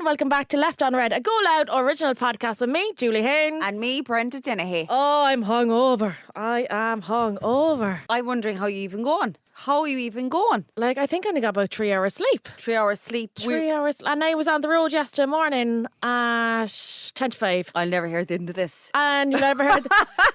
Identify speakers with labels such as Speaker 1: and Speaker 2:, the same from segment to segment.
Speaker 1: Welcome back to Left on Red, a GoLoud original podcast with me, Julie Hain.
Speaker 2: And me, Brenda.
Speaker 1: Oh, I'm hungover. I am hungover.
Speaker 2: I'm wondering how you even going. How are you even going?
Speaker 1: Like, I think I only got about 3 hours sleep.
Speaker 2: 3 hours sleep.
Speaker 1: 3 hours. And I was on the road yesterday morning at 10 to 5.
Speaker 2: I'll never hear the end of this.
Speaker 1: And you never heard...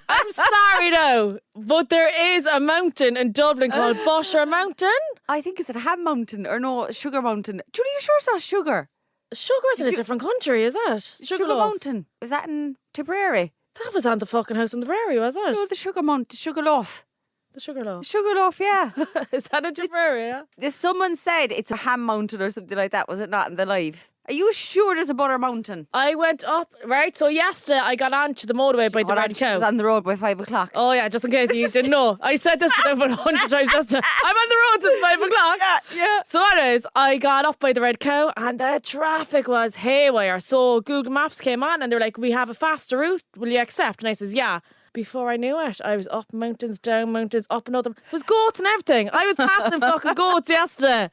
Speaker 1: I'm sorry though, but there is a mountain in Dublin called Busher Mountain.
Speaker 2: I think it's at Ham Mountain, or no, Sugar Mountain. Julie, you sure it's not Sugar?
Speaker 1: Sugar's in a different country, is that?
Speaker 2: Sugar Mountain. Is that in Tipperary?
Speaker 1: That was on the fucking house in the prairie, was it?
Speaker 2: No, the Sugar Mountain, the Sugar Loaf.
Speaker 1: The Sugar Loaf.
Speaker 2: Sugar Loaf, yeah.
Speaker 1: Is that in Tipperary, yeah?
Speaker 2: Someone said it's a Ham Mountain or something like that, was it not, in the live? Are you sure there's a Butter Mountain?
Speaker 1: I went up, right? So yesterday I got onto the motorway by the Red Cow.
Speaker 2: I was on the road by 5 o'clock.
Speaker 1: Oh yeah, just in case you didn't know. I said this about 100 times yesterday. I'm on the road since 5 o'clock.
Speaker 2: Yeah.
Speaker 1: So anyways, I got up by the Red Cow and the traffic was haywire. So Google Maps came on and they were like, we have a faster route. Will you accept? And I says, yeah. Before I knew it, I was up mountains, down mountains, up another. It was goats and everything. I was passing fucking goats yesterday.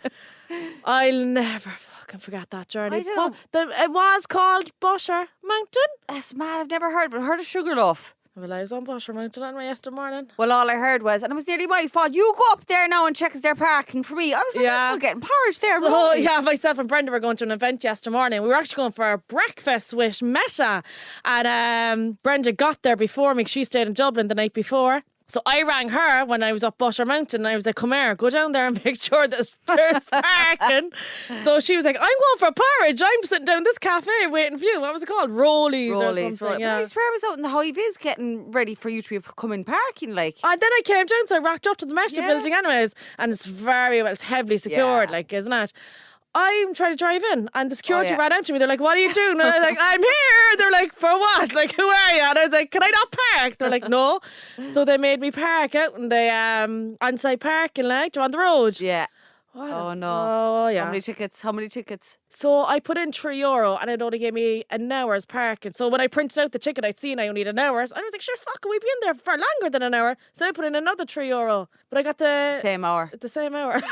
Speaker 1: I'll never fucking forget that journey.
Speaker 2: I don't know.
Speaker 1: It was called Busher Mountain.
Speaker 2: That's mad. I've never heard, but I heard of Sugar Loaf.
Speaker 1: Well, I was on Busher Mountain on my yesterday morning.
Speaker 2: Well, all I heard was, and it was nearly my fault, you go up there now and check if they're parking for me. I was like, I'm getting porridge there.
Speaker 1: So, yeah, myself and Brenda were going to an event yesterday morning. We were actually going for a breakfast with Meta. And Brenda got there before me. She stayed in Dublin the night before. So I rang her when I was up Busher Mountain and I was like, come here, go down there and make sure there's parking. So she was like, I'm going for a porridge. I'm sitting down in this cafe waiting for you. What was it called? Rollies or something. Yeah.
Speaker 2: I swear I was out in the Hive is getting ready for you to be coming parking, like.
Speaker 1: And then I came down, so I rocked up to the Meta building anyways. And it's it's heavily secured, like, isn't it? I'm trying to drive in and the security ran out to me. They're like, what are you doing? And I was like, I'm here. They're like, for what? Like, who are you? And I was like, can I not park? They're like, no. So they made me park out in the on-site parking, like, on the road.
Speaker 2: Yeah.
Speaker 1: Oh,
Speaker 2: no.
Speaker 1: Oh, yeah.
Speaker 2: How many tickets?
Speaker 1: So I put in €3 and it only gave me an hour's parking. So when I printed out the ticket, I'd seen I only need an hour. So I was like, sure, fuck, we'd be in there for longer than an hour. So I put in another €3. But I got the
Speaker 2: same hour.
Speaker 1: The same hour.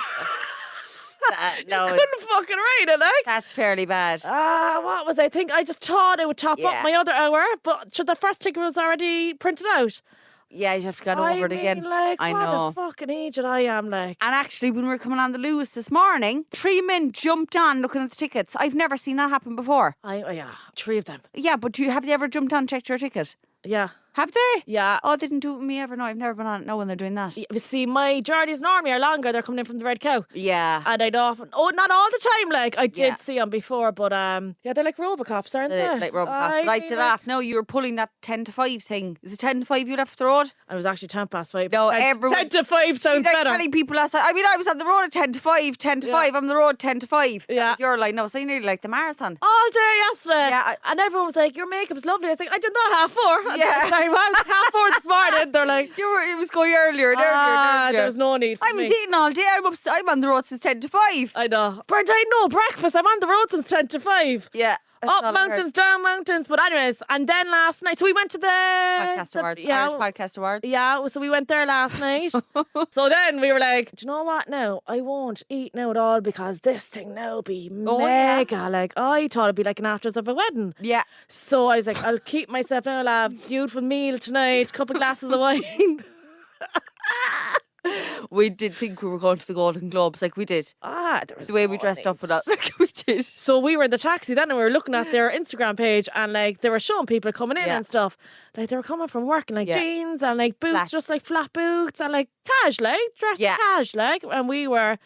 Speaker 2: No,
Speaker 1: you couldn't fucking rate it, like.
Speaker 2: That's fairly bad.
Speaker 1: What was I think? I just thought it would top up my other hour, but the first ticket was already printed out.
Speaker 2: Yeah, you have to go over it again.
Speaker 1: Like,
Speaker 2: I
Speaker 1: what
Speaker 2: know.
Speaker 1: a fucking idiot I am, like.
Speaker 2: And actually, when we were coming on the Lewis this morning, 3 men jumped on looking at the tickets. I've never seen that happen before.
Speaker 1: Yeah, 3 of them.
Speaker 2: Yeah, but have you ever jumped on and checked your ticket?
Speaker 1: Yeah.
Speaker 2: Have they?
Speaker 1: Yeah.
Speaker 2: Oh, they didn't do it with me ever. No, I've never been on it. No, when they're doing that.
Speaker 1: Yeah, see, my journeys normally are longer. They're coming in from the Red Cow.
Speaker 2: Yeah.
Speaker 1: And I'd often, not all the time, like, I did see them before, but they're like Robocops, aren't they?
Speaker 2: Like Robocops. But I did laugh. No, you were pulling that 10 to 5 thing. Is it 10 to 5 you left the road?
Speaker 1: I was actually 10 past 5.
Speaker 2: No,
Speaker 1: 10 to 5 sounds better.
Speaker 2: Telling people last night. I mean, I was on the road at 10 to 5, 10 to 5. I'm on the road 10 to 5.
Speaker 1: Yeah.
Speaker 2: Your line. No, so you nearly like the marathon.
Speaker 1: All day yesterday.
Speaker 2: Yeah.
Speaker 1: And everyone was like, your makeup's lovely. I was like, I did that 4:30.
Speaker 2: Yeah.
Speaker 1: Sorry, well, I was 4:30 this morning. They're like,
Speaker 2: It was going earlier.
Speaker 1: There was no need for
Speaker 2: I'm
Speaker 1: me.
Speaker 2: eating all day. I'm on the road since 10 to 5.
Speaker 1: I know. Brenda, I had no breakfast. I'm on the road since 10 to 5.
Speaker 2: Yeah.
Speaker 1: Up mountains, down mountains. But anyways, and then last night, so we went to the
Speaker 2: Podcast Awards.
Speaker 1: Yeah,
Speaker 2: Irish Podcast Awards.
Speaker 1: Yeah, so we went there last night. So then we were like, do you know what now? I won't eat now at all because this thing now be mega. Yeah. Like, I thought it'd be like an actress of a wedding.
Speaker 2: Yeah.
Speaker 1: So I was like, I'll keep myself now. I'll have beautiful meal tonight, couple of glasses of wine.
Speaker 2: We did think we were going to the Golden Globes, like we did. The way we dressed up and all, like we did.
Speaker 1: So we were in the taxi then and we were looking at their Instagram page and like they were showing people coming in and stuff. Like they were coming from work in like jeans and like boots, just like flat boots and like cash, like dressed cash, like. And we were,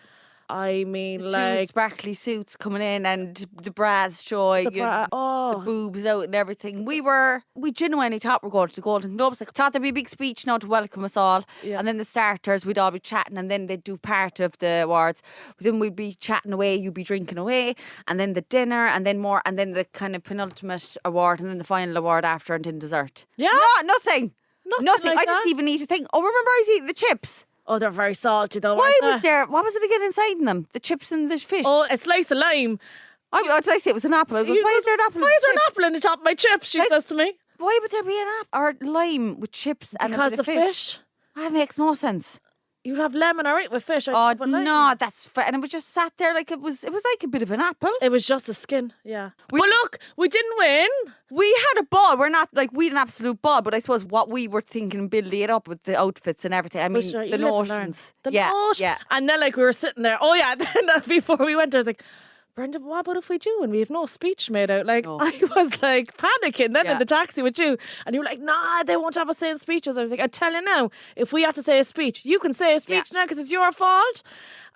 Speaker 1: I mean,
Speaker 2: the
Speaker 1: like
Speaker 2: sparkly suits coming in and the bras showing, the boobs out and everything. We genuinely thought we were going to the Golden Globes. Like, thought there'd be a big speech now to welcome us all, and then the starters we'd all be chatting, and then they'd do part of the awards. Then we'd be chatting away, you'd be drinking away, and then the dinner, and then more, and then the kind of penultimate award, and then the final award after, and then dessert.
Speaker 1: Yeah,
Speaker 2: no, nothing.
Speaker 1: Like
Speaker 2: I didn't even eat a thing. Oh, remember I was eating the chips.
Speaker 1: Oh, they're very salty though.
Speaker 2: Why was there? What was it again inside in them? The chips and the fish.
Speaker 1: Oh, a slice of lime.
Speaker 2: Did I say it was an apple? Why is there an apple?
Speaker 1: Why is there an apple in the top of my chips? She says to me.
Speaker 2: Why would there be an apple or lime with chips and
Speaker 1: Because
Speaker 2: a
Speaker 1: the
Speaker 2: bit of
Speaker 1: fish.
Speaker 2: That makes no sense.
Speaker 1: You'd have lemon, all right, with fish.
Speaker 2: Oh no, and it was just sat there like it was like a bit of an apple.
Speaker 1: It was just the skin, yeah. But look, we didn't win.
Speaker 2: We had a ball. We're not like we had an absolute ball, but I suppose what we were thinking, building it up with the outfits and everything. I mean,
Speaker 1: sure,
Speaker 2: the notions.
Speaker 1: Yeah. And then like we were sitting there. Oh yeah. Then before we went, I was like, Brenda, what about if we do and we have no speech made out? Like, I was like panicking then in the taxi with you. And you were like, nah, they won't have us saying speeches. I was like, I tell you now, if we have to say a speech, you can say a speech now because it's your fault.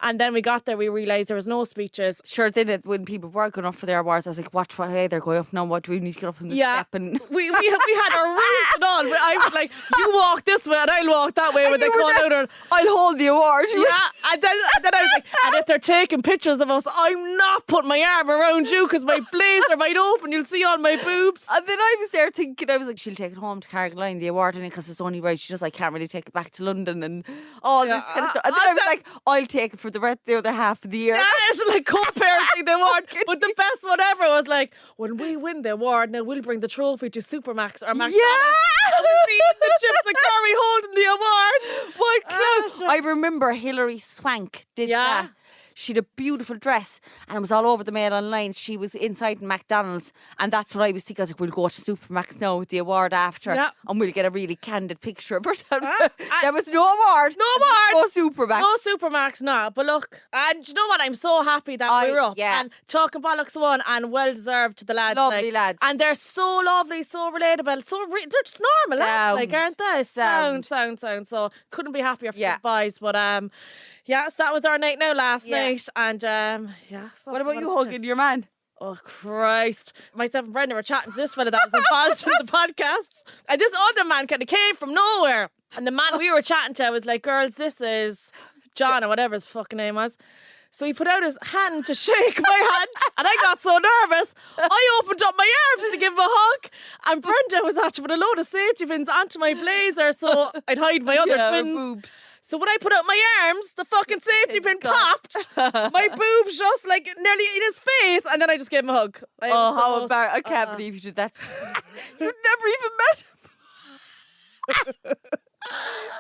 Speaker 1: And then we got there, we realised there was no speeches.
Speaker 2: Sure, then when people were going up for their awards, I was like, watch what way they're going up now. What do we need to get up in the step? And
Speaker 1: we had our rules and all. I was like, you walk this way and I'll walk that way when they call out.
Speaker 2: I'll hold the award.
Speaker 1: Yeah, and then I was like, and if they're taking pictures of us, I'm not putting my arm around you because my blazer might open. You'll see all my boobs.
Speaker 2: And then I was there thinking, I was like, she'll take it home to Carrigaline, the award, because it's only right. She just, I can't really take it back to London and all this kind of stuff. And then I was like, I'll take it for the other half of the year.
Speaker 1: Yeah, it's like co-parenting the award. But the best one ever was like, when we win the award, now we'll bring the trophy to Supermax or McDonald's.
Speaker 2: Yeah!
Speaker 1: And we'll be eating the chips and curry holding the award.
Speaker 2: What clout! I remember Hilary Swank did that. She had a beautiful dress and it was all over the Mail Online. She was inside in McDonald's and that's what I was thinking. I was like, we'll go to Supermax now with the award after and we'll get a really candid picture of ourselves. There was no award.
Speaker 1: No award.
Speaker 2: No Supermax.
Speaker 1: No Supermax, no. But look, and you know what? I'm so happy that we were up.
Speaker 2: Yeah.
Speaker 1: And Chalk and Bollocks won and well deserved to the lads.
Speaker 2: Lovely lads.
Speaker 1: And they're so lovely, so relatable, they're just normal lads, like, aren't they? Sound. So couldn't be happier for the boys. But so that was our night now last night. And
Speaker 2: what about you hugging your man?
Speaker 1: Oh Christ. Myself and Brenda were chatting to this fella that was involved in the podcasts. And this other man kind of came from nowhere. And the man we were chatting to was like, girls, this is John or whatever his fucking name was. So he put out his hand to shake my hand and I got so nervous I opened up my arms to give him a hug and Brenda was actually with a load of safety pins onto my blazer so I'd hide my other twins.
Speaker 2: Boobs.
Speaker 1: So when I put out my arms, the fucking safety pin popped. My boobs just like nearly in his face, and then I just gave him a hug.
Speaker 2: How embarrassing. I can't believe you did that. You'd never even met him.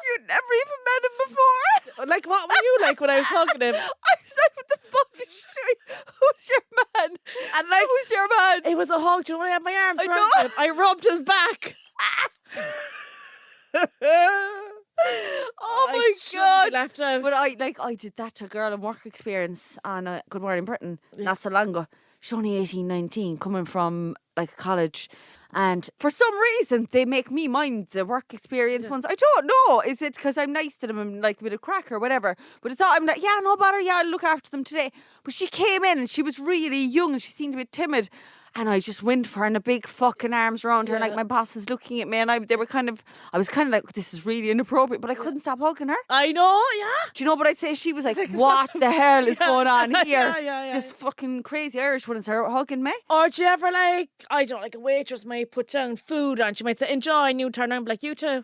Speaker 2: You'd never even met him before.
Speaker 1: Like, what were you like when I was hugging him?
Speaker 2: I was like, what the fuck is she doing? Who's your man?
Speaker 1: And like,
Speaker 2: who's your man?
Speaker 1: It was a hug. Do you know when I had my arms around him? I rubbed his back.
Speaker 2: Oh my God!
Speaker 1: Left out.
Speaker 2: But I did that to a girl in work experience on Good Morning Britain not so long ago. She's only 18, 19, coming from like college. And for some reason, they make me mind the work experience ones. I don't know. Is it because I'm nice to them and like with a crack or whatever? But it's all, I'm like, no bother. Yeah, I'll look after them today. But she came in and she was really young and she seemed a bit timid. And I just went for her in a big fucking arms around her. Like my boss is looking at me and I was kind of like, this is really inappropriate, but I couldn't stop hugging her.
Speaker 1: I know, yeah.
Speaker 2: Do you know what I'd say? She was like, what the hell is going on here?
Speaker 1: Yeah.
Speaker 2: This fucking crazy Irish woman is hugging me.
Speaker 1: Or do you ever like, I don't know, like a waitress might put down food and she might say, enjoy, and you turn around and be like, you too.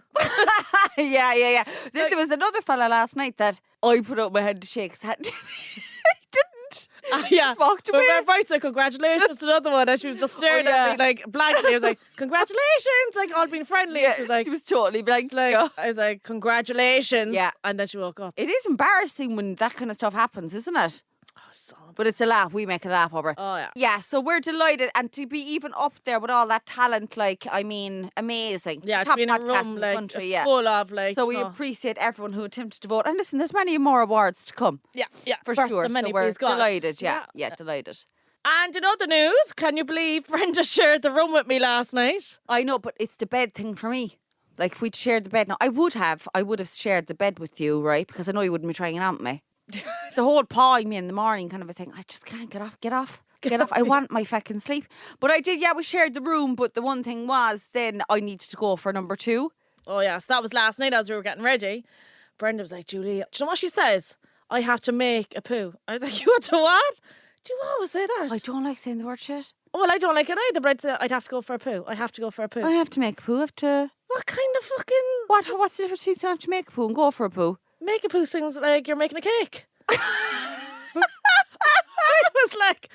Speaker 2: Yeah. Then there was another fella last night that I put up my hand to shake his hand. Walked away.
Speaker 1: But right, so congratulations to another one. And she was just staring at me like blankly. I was like, congratulations, like all being friendly.
Speaker 2: Yeah,
Speaker 1: she was like,
Speaker 2: she was totally blank.
Speaker 1: Like, I was like, congratulations.
Speaker 2: Yeah.
Speaker 1: And then she woke up.
Speaker 2: It is embarrassing when that kind of stuff happens, isn't it? But it's a laugh. We make a laugh over.
Speaker 1: Oh, yeah.
Speaker 2: Yeah, so we're delighted. And to be even up there with all that talent, like, I mean, amazing.
Speaker 1: Yeah,
Speaker 2: top
Speaker 1: to be in a
Speaker 2: podcast
Speaker 1: room,
Speaker 2: in the
Speaker 1: like,
Speaker 2: country,
Speaker 1: full of, like...
Speaker 2: So we appreciate everyone who attempted to vote. And listen, there's many more awards to come.
Speaker 1: Yeah.
Speaker 2: For
Speaker 1: First
Speaker 2: sure.
Speaker 1: Many,
Speaker 2: so we're
Speaker 1: God.
Speaker 2: delighted, yeah, delighted.
Speaker 1: And in other news, can you believe Brenda shared the room with me last night?
Speaker 2: I know, but it's the bed thing for me. Like, if we'd shared the bed... Now, I would have shared the bed with you, right? Because I know you wouldn't be trying it on me. It's the whole pawing me in the morning kind of a thing. I just can't get off. I want my fucking sleep. But I did, we shared the room. But the one thing was then I needed to go for number 2.
Speaker 1: Oh, yeah. So that was last night as we were getting ready. Brenda was like, Julie, do you know what she says? I have to make a poo. I was like, you want to what? Do you always say that?
Speaker 2: I don't like saying the word shit.
Speaker 1: Well, I don't like it either, but I'd say I'd have to go for a poo. I have to go for a poo.
Speaker 2: I have to make a poo.
Speaker 1: What kind of fucking...
Speaker 2: What's the difference between I have to make a poo and go for a poo?
Speaker 1: Make a poo seems like you're making a cake. I was like,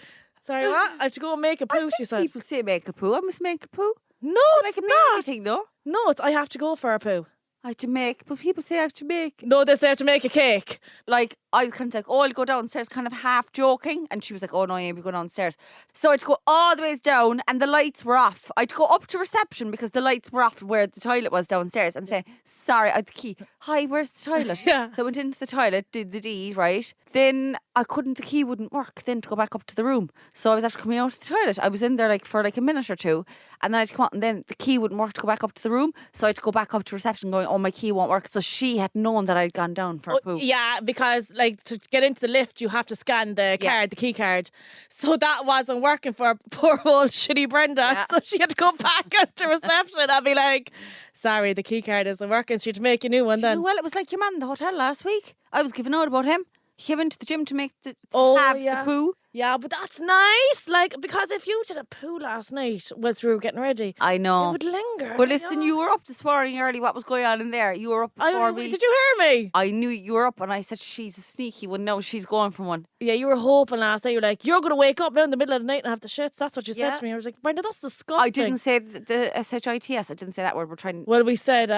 Speaker 1: sorry, what? I have to go and make a poo, she said.
Speaker 2: People say make a poo. I must make a poo.
Speaker 1: No,
Speaker 2: It's
Speaker 1: it's
Speaker 2: like a
Speaker 1: not.
Speaker 2: baby thing, though.
Speaker 1: No, it's I have to go for a poo.
Speaker 2: I have to make, but people say I have to make.
Speaker 1: No, they say I have to make a cake.
Speaker 2: Like, I was kind of like, oh, I'll go downstairs, kind of half joking. And she was like, oh, no, Amy, go downstairs. So I'd go all the ways down and the lights were off. I'd go up to reception because the lights were off where the toilet was downstairs and say, sorry, I had the key. Hi, where's the toilet?
Speaker 1: Yeah.
Speaker 2: So I went into the toilet, did the deed, right? Then the key wouldn't work then to go back up to the room. So I was after coming out of the toilet. I was in there like for like a minute or two. And then I'd come out and then the key wouldn't work to go back up to the room. So I'd go back up to reception going, oh, my key won't work. So she had known that I'd gone down for a poo.
Speaker 1: Yeah, because like to get into the lift, you have to scan the card, the key card. So that wasn't working for poor old shitty Brenda.
Speaker 2: Yeah.
Speaker 1: So she had to go back up to reception and be like, sorry, the key card isn't working. So she had to make a new one then.
Speaker 2: Well, it was like your man in the hotel last week. I was giving out about him. He came into the gym to have the poo.
Speaker 1: Yeah, but that's nice. Like, because if you did a poo last night whilst we were getting ready,
Speaker 2: I know.
Speaker 1: it would linger.
Speaker 2: But listen, you were up this morning early. What was going on in there? You were up before me.
Speaker 1: Did you hear me?
Speaker 2: I knew you were up and I said, she's a sneaky one. No, she's going for one.
Speaker 1: Yeah, you were hoping last night. You were like, you're going to wake up now in the middle of the night and have the shits. That's what you said to me. I was like, Brenda, that's disgusting.
Speaker 2: I didn't say the SHITS. I didn't say that word. We're trying.
Speaker 1: Well, we said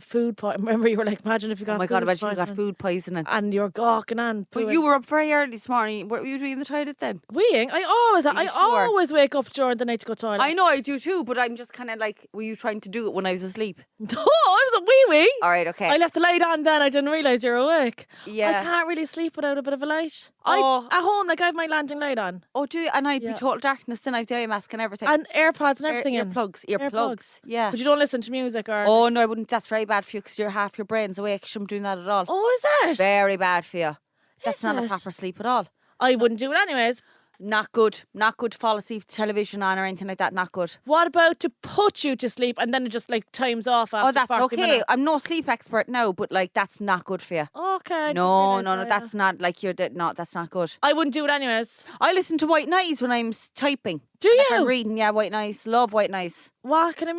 Speaker 1: food poisoning. Remember, you were like, imagine if you got
Speaker 2: Oh my God, imagine you got food poisoning.
Speaker 1: And you're gawking and
Speaker 2: But you were up very early this morning. What were you doing in the toilet then?
Speaker 1: I always wake up during the night to go to the toilet.
Speaker 2: I know I do too, but I'm just kind of like, were you trying to do it when I was asleep?
Speaker 1: No, I was a wee.
Speaker 2: All right, okay.
Speaker 1: I left the light on then. I didn't realise you're awake.
Speaker 2: Yeah.
Speaker 1: I can't really sleep without a bit of a light.
Speaker 2: Oh.
Speaker 1: At home, like I have my landing light on.
Speaker 2: Oh, do you? And I'd be total darkness, then I've the eye mask and everything.
Speaker 1: And AirPods and everything in.
Speaker 2: Earplugs, yeah.
Speaker 1: But you don't listen to music or...
Speaker 2: Oh, no, I wouldn't. That's very bad for you because half your brain's awake. You shouldn't be doing that at all.
Speaker 1: Oh, is that?
Speaker 2: Very bad for you. That's not a proper sleep at all.
Speaker 1: I wouldn't do it anyways.
Speaker 2: Not good. Not good to fall asleep, television on or anything like that. Not good.
Speaker 1: What about to put you to sleep and then it just like times off after 40
Speaker 2: that's okay.
Speaker 1: minutes?
Speaker 2: I'm no sleep expert now, but like that's not good for you.
Speaker 1: Okay.
Speaker 2: No, that's not like that's not good.
Speaker 1: I wouldn't do it anyways.
Speaker 2: I listen to white noise when I'm typing.
Speaker 1: Do you?
Speaker 2: If I'm reading, white noise. Love white noise.
Speaker 1: What kind of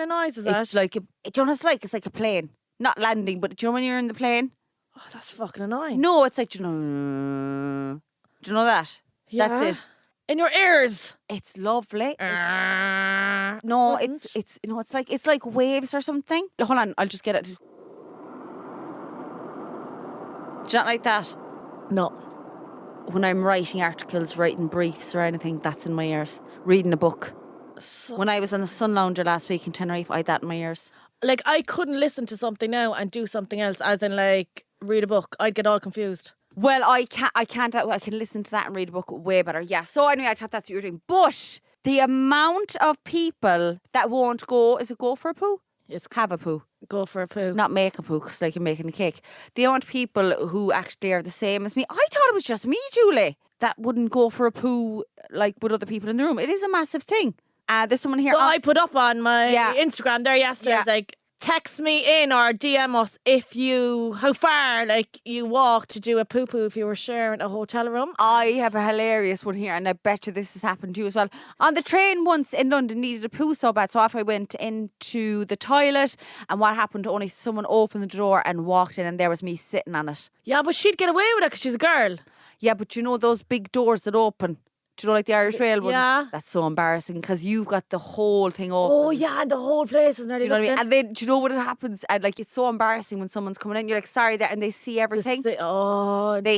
Speaker 1: noise is that?
Speaker 2: It's like do you know what it's like? It's like a plane. Not landing, but do you know when you're in the plane?
Speaker 1: Oh, that's fucking annoying.
Speaker 2: No, it's like, do you know that?
Speaker 1: Yeah.
Speaker 2: That's it.
Speaker 1: In your ears.
Speaker 2: It's lovely.
Speaker 1: No,
Speaker 2: it's like waves or something. Hold on, I'll just get it. Do you not like that?
Speaker 1: No.
Speaker 2: When I'm writing articles, writing briefs or anything, that's in my ears. Reading a book. When I was on the Sun Lounger last week in Tenerife, I had that in my ears.
Speaker 1: Like, I couldn't listen to something now and do something else, as in, like, read a book. I'd get all confused.
Speaker 2: Well, I can't. I can listen to that and read a book way better. Yeah. So anyway, I thought that's what you were doing. But the amount of people that won't go, is it go for a poo?
Speaker 1: It's
Speaker 2: have a poo.
Speaker 1: Go for a poo.
Speaker 2: Not make a poo, because like you're making a cake. The amount of people who actually are the same as me. I thought it was just me, Julie, that wouldn't go for a poo like with other people in the room. It is a massive thing. There's someone here.
Speaker 1: So I put up on my Instagram there yesterday, like, text me in or DM us how far like you walked to do a poo-poo if you were sharing a hotel room.
Speaker 2: I have a hilarious one here, and I bet you this has happened to you as well. On the train once in London, needed a poo so bad, so off I went into the toilet, and what happened, only someone opened the door and walked in, and there was me sitting on it.
Speaker 1: Yeah, but she'd get away with it because she's a girl.
Speaker 2: Yeah, but you know those big doors that open? Do you know, like the Irish Rail ones?
Speaker 1: Yeah.
Speaker 2: That's so embarrassing because you've got the whole thing open.
Speaker 1: Oh, yeah, and the whole place is nearly
Speaker 2: you know what I mean? And then, do you know what happens? And like, it's so embarrassing when someone's coming in. You're like, sorry, there, and they see everything. They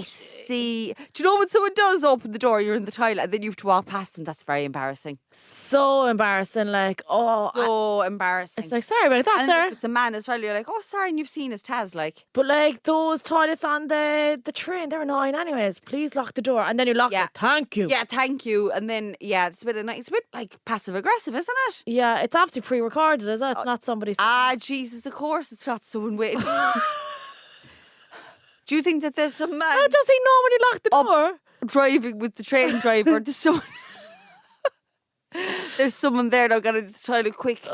Speaker 2: see. Do you know when someone does open the door, you're in the toilet, and then you have to walk past them? That's very embarrassing.
Speaker 1: So embarrassing, like,
Speaker 2: so embarrassing.
Speaker 1: It's like, sorry about that,
Speaker 2: and
Speaker 1: sir.
Speaker 2: If it's a man as well, you're like, oh, sorry, and you've seen his Taz, like.
Speaker 1: But like those toilets on the train, they're annoying anyways. Please lock the door, and then you lock it. Thank you.
Speaker 2: Yeah, thank you. And then it's a bit like passive aggressive, isn't it?
Speaker 1: Yeah, it's obviously pre-recorded, is it? It's not somebody's.
Speaker 2: Jesus, of course, it's not someone waiting. Do you think that there's some man?
Speaker 1: How does he know when you lock the door?
Speaker 2: Driving with the train driver. There's someone there now going to just try to quick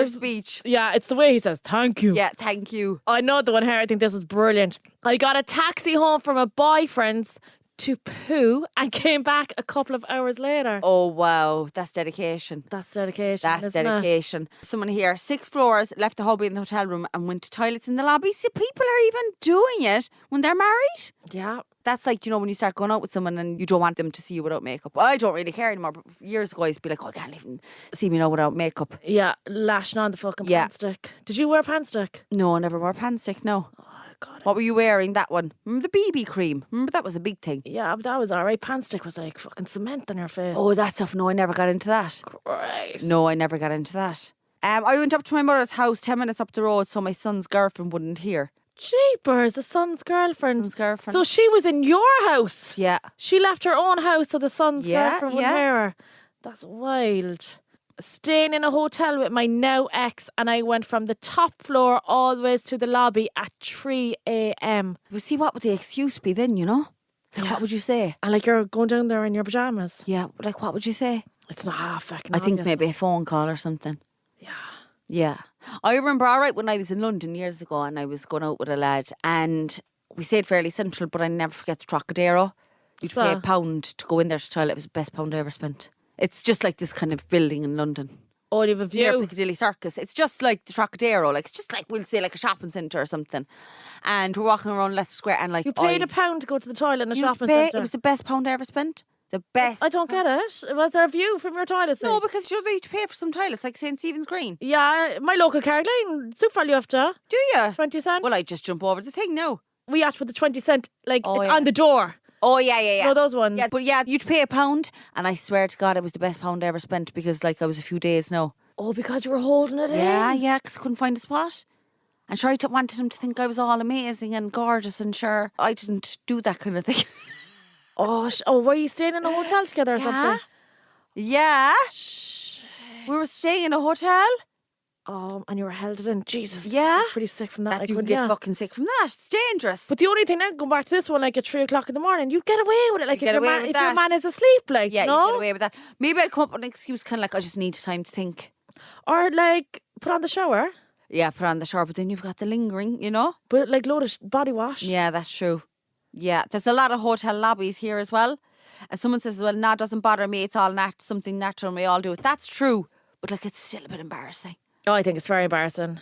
Speaker 2: speech.
Speaker 1: Yeah, it's the way he says thank you.
Speaker 2: Yeah, thank you.
Speaker 1: I know the one here. I think this is brilliant. I got a taxi home from a boyfriend's to poo and came back a couple of hours later.
Speaker 2: Oh, wow. That's dedication.
Speaker 1: That's dedication.
Speaker 2: Someone here, 6 floors, left the hubby in the hotel room and went to toilets in the lobby. See, people are even doing it when they're married.
Speaker 1: Yeah.
Speaker 2: That's like, when you start going out with someone and you don't want them to see you without makeup. Well, I don't really care anymore, but years ago I used to be like, oh, I can't even see me now without makeup.
Speaker 1: Yeah, lashing on the fucking pan stick. Did you wear pan stick?
Speaker 2: No, I never wore pan stick, no.
Speaker 1: Oh, God.
Speaker 2: What were you wearing, that one? Remember the BB cream? Remember that was a big thing?
Speaker 1: Yeah, but that was alright. Pan stick was like fucking cement on your face.
Speaker 2: Oh, that stuff. No, I never got into that.
Speaker 1: Great.
Speaker 2: No, I never got into that. I went up to my mother's house 10 minutes up the road so my son's girlfriend wouldn't hear.
Speaker 1: Jeepers, the son's girlfriend.
Speaker 2: Son's girlfriend.
Speaker 1: So she was in your house?
Speaker 2: Yeah.
Speaker 1: She left her own house so the son's girlfriend wouldn't hear her. That's wild. Staying in a hotel with my now ex, and I went from the top floor all the way to the lobby at 3 a.m.
Speaker 2: Well, see, what would the excuse be then, Like, what would you say?
Speaker 1: And like you're going down there in your pyjamas.
Speaker 2: Yeah, like what would you say?
Speaker 1: It's not half fucking
Speaker 2: I think
Speaker 1: obvious.
Speaker 2: maybe a phone call or something.
Speaker 1: Yeah.
Speaker 2: Yeah. I remember, all right, when I was in London years ago and I was going out with a lad and we stayed fairly central, but I never forget the Trocadero. You'd pay £1 to go in there to toilet. It was the best £1 I ever spent. It's just like this kind of building in London.
Speaker 1: Oh, you have a view?
Speaker 2: Near Piccadilly Circus. It's just like the Trocadero. Like, it's just like, we'll say, like a shopping centre or something. And we're walking around Leicester Square and like...
Speaker 1: You paid £1 to go to the toilet in a shopping centre?
Speaker 2: It was the best £1 I ever spent. The best.
Speaker 1: I don't get it. Was there a view from your toilet seat?
Speaker 2: No, because you need to pay for some toilets, like St. Stephen's Green.
Speaker 1: Yeah, my local Carrick Lane, super value after.
Speaker 2: Do you?
Speaker 1: 20 cent.
Speaker 2: Well, I just jump over the thing now.
Speaker 1: We asked for the 20 cent, like, it's on the door.
Speaker 2: Oh, yeah.
Speaker 1: No, those ones.
Speaker 2: Yeah, but yeah, you'd pay £1, and I swear to God, it was the best £1 I ever spent because, like, I was a few days now.
Speaker 1: Oh, because you were holding it in?
Speaker 2: Yeah, because I couldn't find a spot. And sure, I wanted him to think I was all amazing and gorgeous, and sure, I didn't do that kind of thing.
Speaker 1: Oh, were you staying in a hotel together or something?
Speaker 2: Yeah. We were staying in a hotel.
Speaker 1: Oh, and you were held it in. Jesus.
Speaker 2: Yeah.
Speaker 1: I'm pretty sick from that.
Speaker 2: You can get fucking sick from that. It's dangerous.
Speaker 1: But the only thing now, going back to this one, like at 3 o'clock in the morning, you'd get away with it. Like if your man is asleep, like,
Speaker 2: yeah,
Speaker 1: no?
Speaker 2: you get away with that. Maybe I'd come up with an excuse, kind of like, I just need time to think.
Speaker 1: Or like, put on the shower.
Speaker 2: Yeah, put on the shower, but then you've got the lingering,
Speaker 1: But like load of body wash.
Speaker 2: Yeah, that's true. Yeah, there's a lot of hotel lobbies here as well. And someone says, well, nah, it doesn't bother me. It's all something natural and we all do it. That's true. But like, it's still a bit embarrassing.
Speaker 1: Oh, I think it's very embarrassing.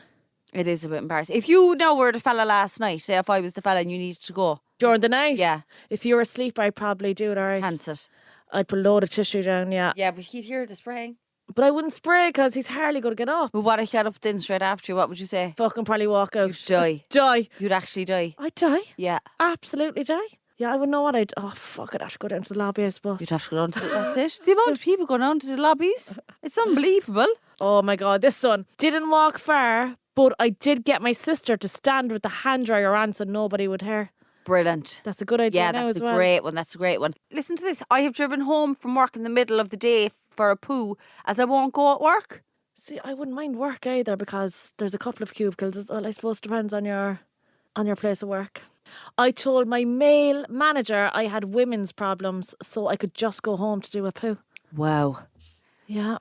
Speaker 2: It is a bit embarrassing. If you now were the fella last night, say if I was the fella and you needed to go.
Speaker 1: During the night?
Speaker 2: Yeah.
Speaker 1: If you were asleep, I'd probably do it, all right.
Speaker 2: Chance it.
Speaker 1: I'd put a load of tissue down, yeah.
Speaker 2: Yeah, but he'd hear the spraying.
Speaker 1: But I wouldn't spray because he's hardly going to get up.
Speaker 2: But what if he got up then straight after you? What would you say?
Speaker 1: Fucking probably walk out.
Speaker 2: You'd die.
Speaker 1: Die.
Speaker 2: You'd actually die.
Speaker 1: I'd die.
Speaker 2: Yeah.
Speaker 1: Absolutely die. Yeah, I wouldn't know what I'd... Oh, fuck, I'd have to go down to the lobby, I suppose.
Speaker 2: You'd have to go down to that's it. The amount of people going down to the lobbies. It's unbelievable.
Speaker 1: Oh, my God. This one didn't walk far, but I did get my sister to stand with the hand dryer on so nobody would hear.
Speaker 2: Brilliant.
Speaker 1: That's a good idea now as well.
Speaker 2: That's a great one. That's a great one. Listen to this. I have driven home from work in the middle of the day for a poo as I won't go at work.
Speaker 1: See, I wouldn't mind work either because there's a couple of cubicles. Well, I suppose it depends on your place of work. I told my male manager I had women's problems so I could just go home to do a poo.
Speaker 2: Wow.
Speaker 1: Yeah.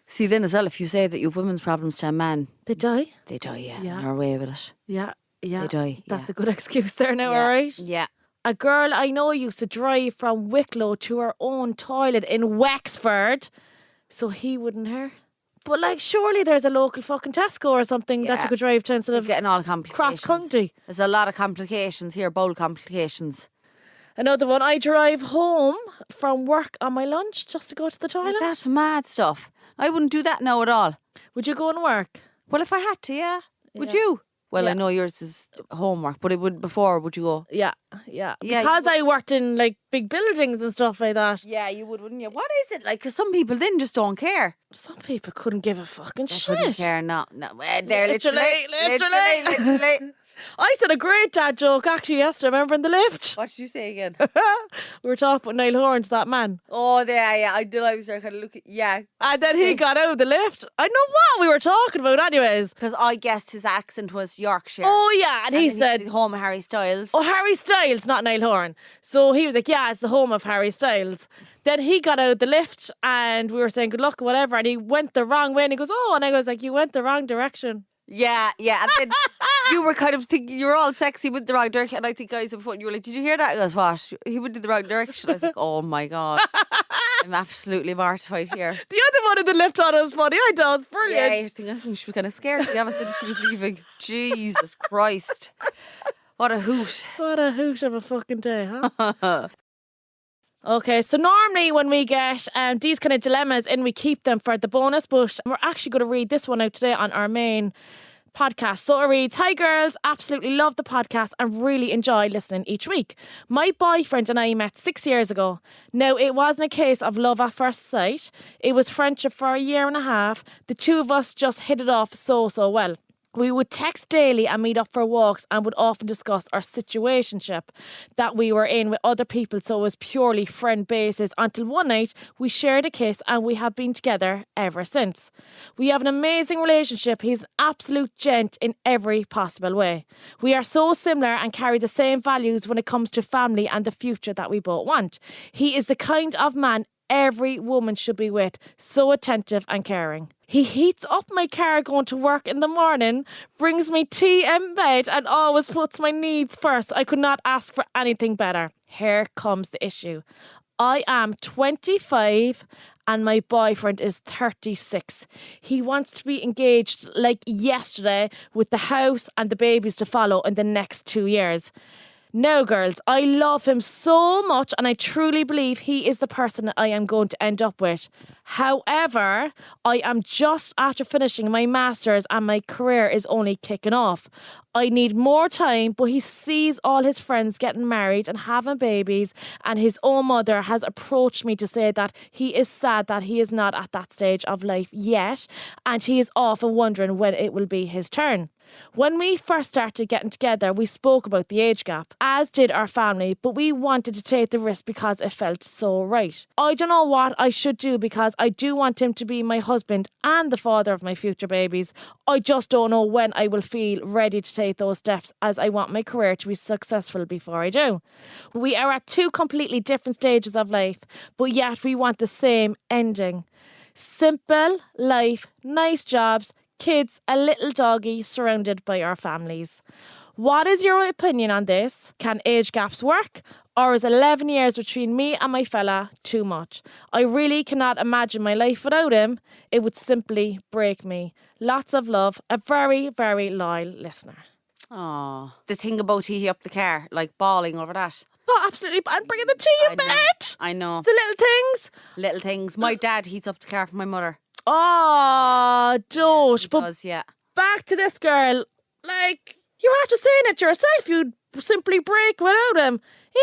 Speaker 2: See, then as well, if you say that you have women's problems to a man...
Speaker 1: They die?
Speaker 2: They die, yeah.
Speaker 1: Yeah.
Speaker 2: They're away with it.
Speaker 1: Yeah. Yeah.
Speaker 2: They die,
Speaker 1: That's a good excuse there now,
Speaker 2: yeah.
Speaker 1: all right?
Speaker 2: Yeah.
Speaker 1: A girl I know used to drive from Wicklow to her own toilet in Wexford so he wouldn't hear. But like, surely there's a local fucking Tesco or something that you could drive to instead of
Speaker 2: getting all complications.
Speaker 1: Cross country.
Speaker 2: There's a lot of complications here, bold complications.
Speaker 1: Another one, I drive home from work on my lunch just to go to the toilet.
Speaker 2: That's mad stuff. I wouldn't do that now at all.
Speaker 1: Would you go and work?
Speaker 2: Well, if I had to, yeah. Would you? Well, I know yours is homework, but it would before. Would you go?
Speaker 1: Yeah. Because I worked in like big buildings and stuff like that.
Speaker 2: Yeah, you would, wouldn't you? What is it like? Because some people then just don't care.
Speaker 1: Some people couldn't give a fucking shit.
Speaker 2: Couldn't care. No. They're literally.
Speaker 1: I said a great dad joke actually yesterday. Remember in the lift?
Speaker 2: What did you say again?
Speaker 1: We were talking about Niall Horan to that man.
Speaker 2: Oh, yeah. I did. I was there kind of looking. Yeah.
Speaker 1: And then he got out of the lift. I know what we were talking about, anyways.
Speaker 2: Because I guessed his accent was Yorkshire.
Speaker 1: Oh yeah, and he said
Speaker 2: home of Harry Styles.
Speaker 1: Oh, Harry Styles, not Niall Horan. So he was like, yeah, it's the home of Harry Styles. Then he got out of the lift and we were saying good luck or whatever, and he went the wrong way and he goes, oh, and I was like, you went the wrong direction.
Speaker 2: Yeah. And then you were kind of thinking you were all sexy with the wrong direction. And I think guys before you were like, did you hear that? He goes, what? He went in the wrong direction. I was like, oh my God. I'm absolutely mortified here.
Speaker 1: The other one in the lift thought it was funny. I thought it was brilliant.
Speaker 2: Yeah, I think she was kind of scared to be honest when she was leaving. Jesus Christ. What a hoot.
Speaker 1: What a hoot of a fucking day, huh? Okay, so normally when we get these kind of dilemmas in, we keep them for the bonus, but we're actually going to read this one out today on our main podcast. So it reads, "Hi girls, absolutely love the podcast and really enjoy listening each week. My boyfriend and I met 6 years ago. Now, it wasn't a case of love at first sight. It was friendship for a year and a half. The two of us just hit it off so well. We would text daily and meet up for walks and would often discuss our situationship that we were in with other people, so it was purely friend basis until one night we shared a kiss and we have been together ever since. We have an amazing relationship. He's an absolute gent in every possible way. We are so similar and carry the same values when it comes to family and the future that we both want. He is the kind of man every woman should be with, so attentive and caring. He heats up my car going to work in the morning, brings me tea in bed and always puts my needs first. I could not ask for anything better. Here comes the issue. I am 25 and my boyfriend is 36. He wants to be engaged like yesterday with the house and the babies to follow in the next 2 years. Now, girls, I love him so much and I truly believe he is the person that I am going to end up with. However, I am just after finishing my master's and my career is only kicking off. I need more time, but he sees all his friends getting married and having babies, and his own mother has approached me to say that he is sad that he is not at that stage of life yet, and he is often wondering when it will be his turn. When we first started getting together, we spoke about the age gap, as did our family, but we wanted to take the risk because it felt so right. I don't know what I should do because I do want him to be my husband and the father of my future babies. I just don't know when I will feel ready to take those steps, as I want my career to be successful before I do. We are at two completely different stages of life, but yet we want the same ending. Simple life, nice jobs, kids, a little doggy surrounded by our families. What is your opinion on this? Can age gaps work? Or is 11 years between me and my fella too much? I really cannot imagine my life without him. It would simply break me. Lots of love. A very, very loyal listener."
Speaker 2: Oh, the thing about he up the car, like bawling over that.
Speaker 1: Oh, absolutely. And bringing the tea in bed.
Speaker 2: I know.
Speaker 1: The little things.
Speaker 2: Little things. My dad heats up the car for my mother.
Speaker 1: Oh, don't.
Speaker 2: But does, yeah.
Speaker 1: Back to this girl. Like, you're after saying it yourself. You'd simply break without him.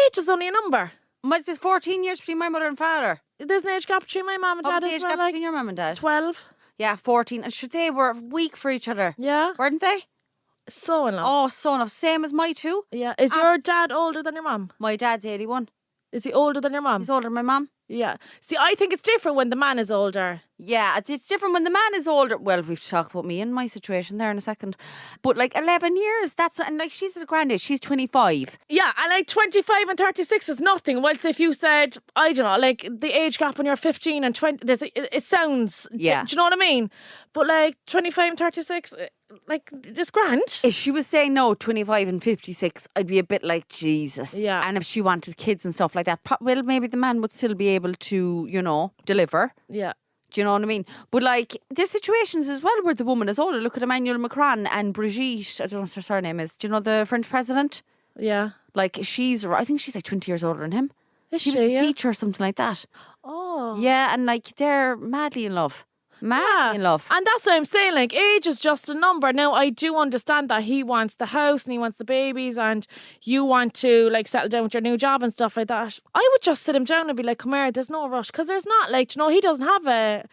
Speaker 1: Age is only a number.
Speaker 2: There's 14 years between my mother and father.
Speaker 1: There's an age gap between my mum and dad.
Speaker 2: What was the age gap between your mum and dad?
Speaker 1: 12.
Speaker 2: Yeah, 14. And should they were weak for each other?
Speaker 1: Yeah.
Speaker 2: Weren't they?
Speaker 1: So in love.
Speaker 2: Oh, so enough. Same as my two.
Speaker 1: Yeah. Is your dad older than your mum?
Speaker 2: My dad's 81.
Speaker 1: Is he older than your mum?
Speaker 2: He's older than my mum.
Speaker 1: Yeah. See, I think it's different when the man is older.
Speaker 2: Yeah, it's different when the man is older. Well, we've talked about me and my situation there in a second. But like 11 years, that's, and like she's at a grand age, she's 25.
Speaker 1: Yeah, and like 25 and 36 is nothing. Whilst if you said, I don't know, like the age gap when you're 15 and 20, it sounds,
Speaker 2: yeah.
Speaker 1: Do you know what I mean? But like 25 and 36, like it's grand.
Speaker 2: If she was saying no, 25 and 56, I'd be a bit like, Jesus.
Speaker 1: Yeah.
Speaker 2: And if she wanted kids and stuff like that, well, maybe the man would still be able to, you know, deliver.
Speaker 1: Yeah.
Speaker 2: Do you know what I mean? But like, there's situations as well where the woman is older. Look at Emmanuel Macron and Brigitte, I don't know what her surname is. Do you know the French president?
Speaker 1: Yeah.
Speaker 2: Like, I think she's like 20 years older than him.
Speaker 1: She
Speaker 2: was a teacher or something like that.
Speaker 1: Oh.
Speaker 2: Yeah, and like, they're madly in love. In love.
Speaker 1: And that's what I'm saying, like age is just a number. Now I do understand that he wants the house and he wants the babies and you want to like settle down with your new job and stuff like that. I would just sit him down and be like, come here, there's no rush, because there's not, like, you know, he doesn't have a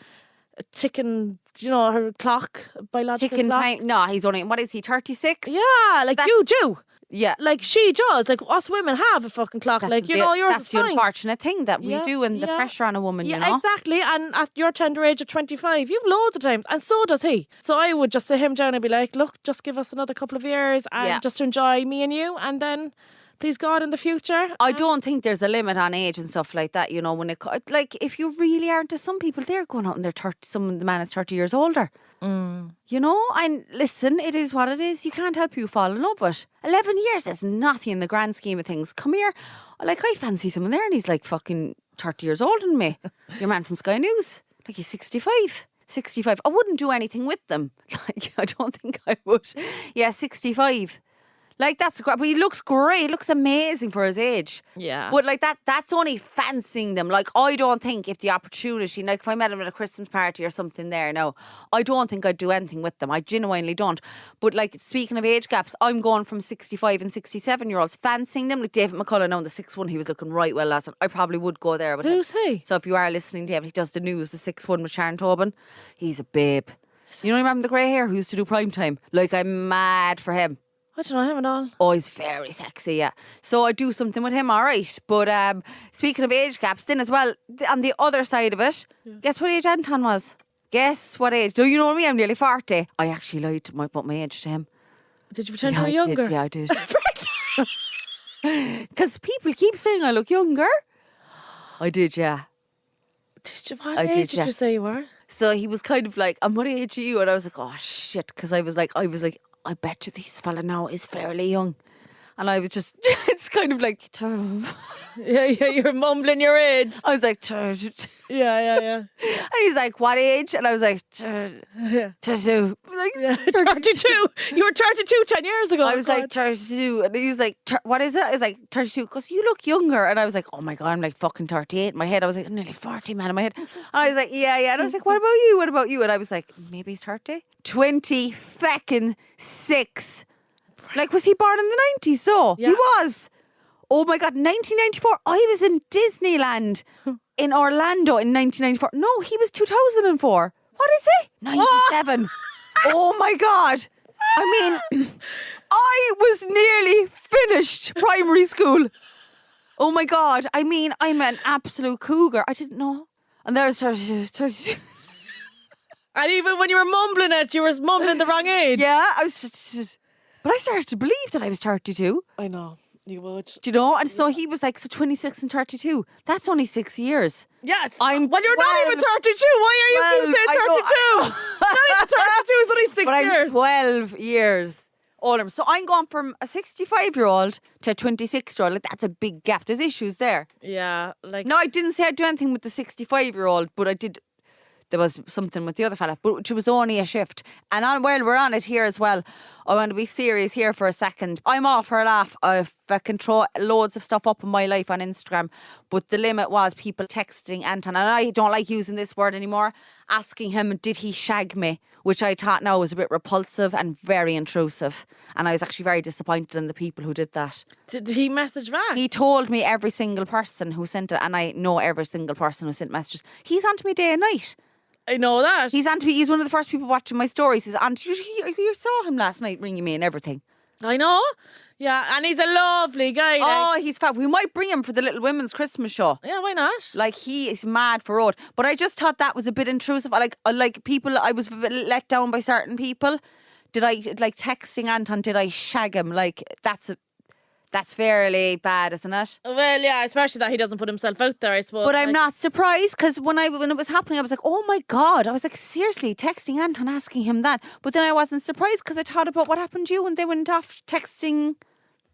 Speaker 1: ticking, you know, her clock, biological
Speaker 2: ticking
Speaker 1: clock.
Speaker 2: Time. No, he's only, what is he, 36?
Speaker 1: Yeah, like you do.
Speaker 2: Yeah.
Speaker 1: Like she does. Like us women have a fucking clock. Yours is fine.
Speaker 2: That's the unfortunate thing that we do, and the pressure on a woman, you know?
Speaker 1: Yeah, exactly. And at your tender age of 25, you've loads of times. And so does he. So I would just sit him down and be like, look, just give us another couple of years and just enjoy me and you. And then, please God, in the future.
Speaker 2: I don't think there's a limit on age and stuff like that, you know, when it, like, if you really aren't, to some people, they're going out and they're 30, the man is 30 years older. You know, and listen, it is what it is. You can't help you fall in love with. 11 years is nothing in the grand scheme of things. Come here. Like, I fancy someone there and he's like fucking 30 years older than me. Your man from Sky News. Like, he's 65. 65. I wouldn't do anything with them. Like, I don't think I would. Yeah, 65. Like, that's great. But he looks great. He looks amazing for his age.
Speaker 1: Yeah.
Speaker 2: But, like, that's only fancying them. Like, I don't think if the opportunity, like, if I met him at a Christmas party or something there, no, I don't think I'd do anything with them. I genuinely don't. But, like, speaking of age gaps, I'm going from 65 and 67-year-olds, fancying them. Like, David McCullough, now in the 6'1", he was looking right well last night. I probably would go there with him.
Speaker 1: Who's he?
Speaker 2: So if you are listening to him, he does the news, the 6'1" with Sharon Tobin. He's a babe. You know, remember the grey hair who used to do prime time? Like, I'm mad for him.
Speaker 1: I don't know him at all.
Speaker 2: Oh, he's very sexy, yeah. So I do something with him, all right. But speaking of age gaps, then as well, on the other side of it, guess what age Anton was? Guess what age? Do you know me? I'm nearly 40. I actually lied about my age to him.
Speaker 1: Did you pretend you were younger?
Speaker 2: Yeah, I did. Because people keep saying I look younger. I did, yeah.
Speaker 1: Did you? What age did you say you were?
Speaker 2: So he was kind of like, and what age are you? And I was like, oh shit, because I was like, I bet you this fella now is fairly young. And I was just, it's kind of like,
Speaker 1: yeah, you're mumbling your age.
Speaker 2: I was like,
Speaker 1: yeah.
Speaker 2: And he's like, what age? And I was like, 32. Like,
Speaker 1: yeah, 32. You were 32 10 years ago.
Speaker 2: I was like, 32. And he was like, what is it? I was like, 32. Because you look younger. And I was like, oh my God, I'm like fucking 38 in my head. I was like, I'm nearly 40, man, in my head. And I was like, yeah. And I was like, what about you? What about you? And I was like, maybe he's 30. 26. Like, was he born in the 90s? So he was. Oh my God, 1994. I was in Disneyland in Orlando in 1994. No, he was 2004. What is he? 97. Oh my God. I mean, I was nearly finished primary school. Oh my God. I mean, I'm an absolute cougar. I didn't know. And there's 32.
Speaker 1: And even when you were mumbling it, you were mumbling the wrong age.
Speaker 2: Yeah, I was just... But I started to believe that I was 32.
Speaker 1: I know, you would.
Speaker 2: Do you know? And so he was like, so 26 and 32. That's only 6 years.
Speaker 1: Yeah.
Speaker 2: Well,
Speaker 1: you're not even 32. Why are you saying 32? Not even 32 is only 6
Speaker 2: but
Speaker 1: years.
Speaker 2: I'm 12 years older. So I'm going from a 65-year-old to a 26-year-old. Like, that's a big gap. There's issues there.
Speaker 1: Yeah. Like.
Speaker 2: No, I didn't say I'd do anything with the 65-year-old, but I did... There was something with the other fella, but it was only a shift. And while we're on it here as well, I want to be serious here for a second. I'm all for a laugh. I can throw loads of stuff up in my life on Instagram, but the limit was people texting Anton, and I don't like using this word anymore, asking him, did he shag me? Which I thought now was a bit repulsive and very intrusive. And I was actually very disappointed in the people who did that.
Speaker 1: Did he message back?
Speaker 2: He told me every single person who sent it, and I know every single person who sent messages. He's on to me day and night.
Speaker 1: I know that.
Speaker 2: He's on to me. He's one of the first people watching my stories. He's on to you saw him last night ringing me and everything.
Speaker 1: I know. Yeah, and he's a lovely guy.
Speaker 2: Oh, he's fab. We might bring him for the Little Women's Christmas show.
Speaker 1: Yeah, why not?
Speaker 2: Like, he is mad for road. But I just thought that was a bit intrusive. Like people, I was a bit let down by certain people. Did I, like, texting Anton, did I shag him? Like, that's fairly bad, isn't it?
Speaker 1: Well, yeah, especially that he doesn't put himself out there, I suppose.
Speaker 2: But I'm not surprised, because when it was happening, I was like, oh my God. I was like, seriously, texting Anton, asking him that. But then I wasn't surprised, because I thought about what happened to you when they went off texting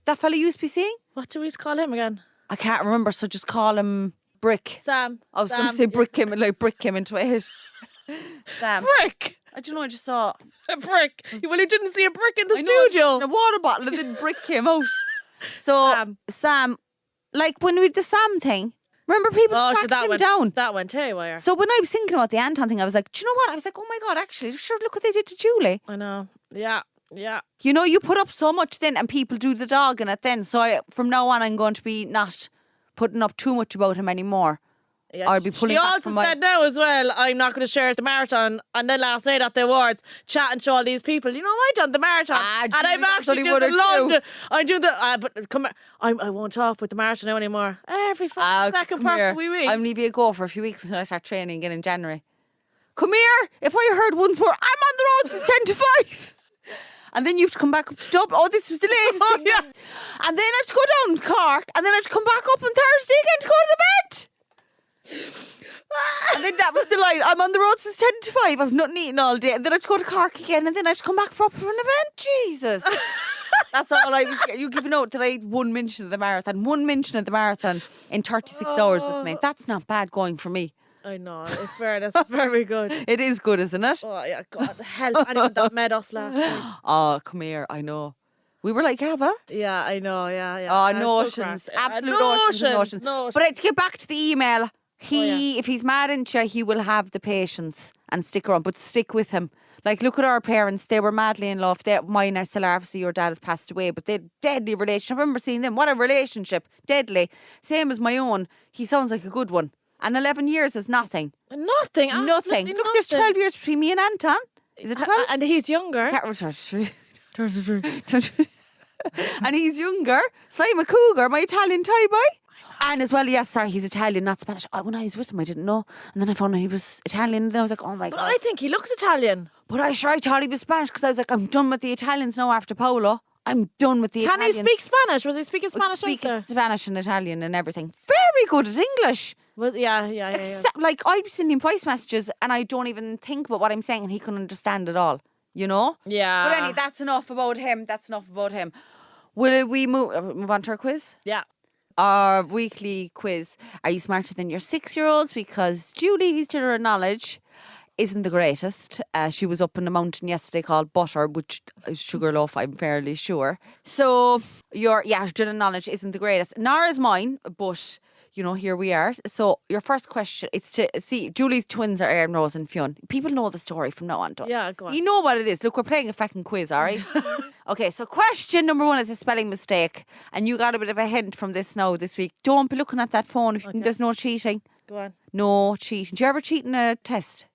Speaker 2: that fella you used to be seeing.
Speaker 1: What do we call him again?
Speaker 2: I can't remember, so just call him Brick.
Speaker 1: Sam.
Speaker 2: I was going to say brick him into a hit. Sam.
Speaker 1: Brick.
Speaker 2: I don't know, I just saw...
Speaker 1: A brick. Well, you didn't see a brick in the studio.
Speaker 2: A water bottle, and then Brick came out. So, Sam, like when we did the Sam thing, remember people tracked him down?
Speaker 1: That went haywire.
Speaker 2: So when I was thinking about the Anton thing, I was like, do you know what? I was like, oh my God, actually, sure, look what they did to Julie.
Speaker 1: I know. Yeah.
Speaker 2: You know, you put up so much then and people do the dog in it then. So from now on, I'm going to be not putting up too much about him anymore.
Speaker 1: Yeah.
Speaker 2: I'll be pulling back from
Speaker 1: She also said now as well, I'm not going to share the marathon. And then last night at the awards, chatting to all these people, you know, I done the marathon. And I'm actually doing the London. I do the, but come here, I won't talk with the marathon now anymore. Every second person we meet.
Speaker 2: I'm leaving it go for a few weeks until I start training again in January. Come here, if I heard once more, I'm on the road since 10 to 5. And then you have to come back up to Dublin. Oh, this was the latest thing.
Speaker 1: Yeah.
Speaker 2: And then I have to go down to Cork. And then I have to come back up on Thursday again to go to the event. And then that was the line. I'm on the road since 10 to 5. I've nothing eaten all day. And then I have to go to Cork again. And then I have to come back for an event. Jesus. That's all I was. You give a note that I had one mention of the marathon. One mention of the marathon in 36 hours with me. That's not bad going for me.
Speaker 1: I know. In fairness, very good.
Speaker 2: It is good, isn't it?
Speaker 1: Oh, yeah. God, help anyone that met us last night.
Speaker 2: Oh, come here. I know. We were like, Abba.
Speaker 1: Yeah, I know. Yeah.
Speaker 2: Oh, notions. Absolute notions. But to get back to the email, if he's mad at you, he will have the patience and stick around, but stick with him. Like, look at our parents. They were madly in love. Mine are still, obviously, your dad has passed away, but they had deadly relationship. I remember seeing them. What a relationship. Deadly. Same as my own. He sounds like a good one. And 11 years is nothing.
Speaker 1: Nothing.
Speaker 2: Look, there's 12 years between me and Anton. Is it 12?
Speaker 1: And he's younger.
Speaker 2: And he's younger. So I'm a cougar, my Italian tie boy. And as well, he's Italian, not Spanish. When I was with him, I didn't know. And then I found out he was Italian. And then I was like, oh my God.
Speaker 1: But I think he looks Italian.
Speaker 2: But I thought he was Spanish because I was like, I'm done with the Italians now after Paolo. I'm done with the Italians.
Speaker 1: Can he speak Spanish? Was he speaking Spanish?
Speaker 2: Speaking Spanish and Italian and everything. Very good at English.
Speaker 1: Well, yeah.
Speaker 2: Like, I'd send him voice messages and I don't even think about what I'm saying and he can understand it all. You know?
Speaker 1: Yeah.
Speaker 2: But anyway, that's enough about him. Will we move on to our quiz?
Speaker 1: Yeah.
Speaker 2: Our weekly quiz. Are you smarter than your 6-year-olds? Because Julie's general knowledge isn't the greatest. She was up in a mountain yesterday called Butter, which is Sugarloaf, I'm fairly sure. So your general knowledge isn't the greatest. Nor is mine, but here we are. So your first question, it's to see, Julie's twins are Erin, Rose and Fionn. People know the story from now on.
Speaker 1: Yeah, go on.
Speaker 2: You know what it is. Look, we're playing a fucking quiz, all right? Okay, so question number 1 is a spelling mistake. And you got a bit of a hint from this week. Don't be looking at that phone. Okay. There's no cheating.
Speaker 1: Go on.
Speaker 2: No cheating. Do you ever cheat in a test?